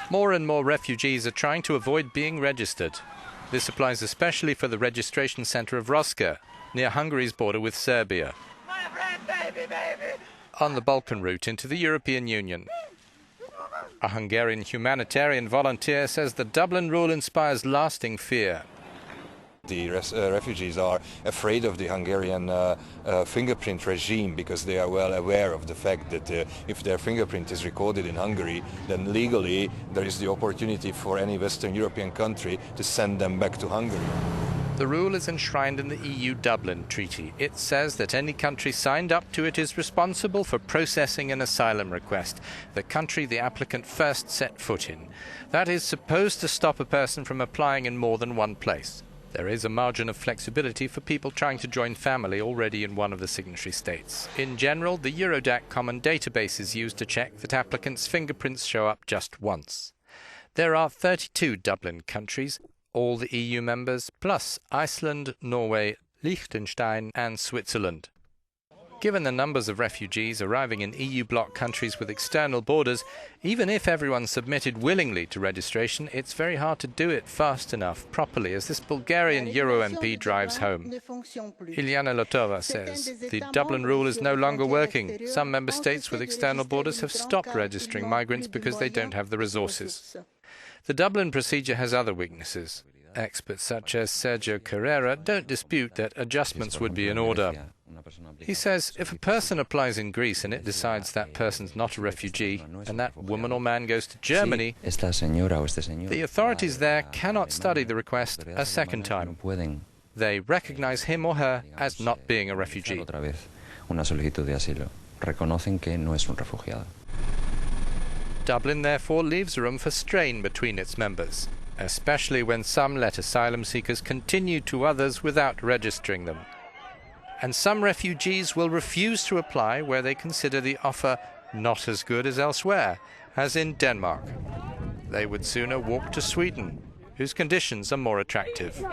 More and more refugees are trying to avoid being registered. This applies especially for the registration centre of Roszke, near Hungary's border with Serbia, on the Balkan route into the European Union. A Hungarian humanitarian volunteer says the Dublin rule inspires lasting fear. The refugees are afraid of the Hungarian fingerprint regime because they are well aware of the fact that if their fingerprint is recorded in Hungary, then legally there is the opportunity for any Western European country to send them back to Hungary. The rule is enshrined in the EU Dublin Treaty. It says that any country signed up to it is responsible for processing an asylum request, the country the applicant first set foot in. That is supposed to stop a person from applying in more than one place. There is a margin of flexibility for people trying to join family already in one of the signatory states. In general, the Eurodac common database is used to check that applicants' fingerprints show up just once. There are 32 Dublin countries, all the EU members, plus Iceland, Norway, Liechtenstein and Switzerland. Given the numbers of refugees arriving in EU bloc countries with external borders, even if everyone submitted willingly to registration, it's very hard to do it fast enough, properly, as this Bulgarian Euro MP drives home. Ilyana Lotova says the Dublin rule is no longer working. Some member states with external borders have stopped registering migrants because they don't have the resources. The Dublin procedure has other weaknesses. Experts such as Sergio Carrera don't dispute that adjustments would be in order. He says if a person applies in Greece and it decides that person's not a refugee and that woman or man goes to Germany, the authorities there cannot study the request a second time. They recognize him or her as not being a refugee. Dublin therefore leaves room for strain between its members, especially when some let asylum seekers continue to others without registering them. And some refugees will refuse to apply where they consider the offer not as good as elsewhere, as in Denmark. They would sooner walk to Sweden, whose conditions are more attractive.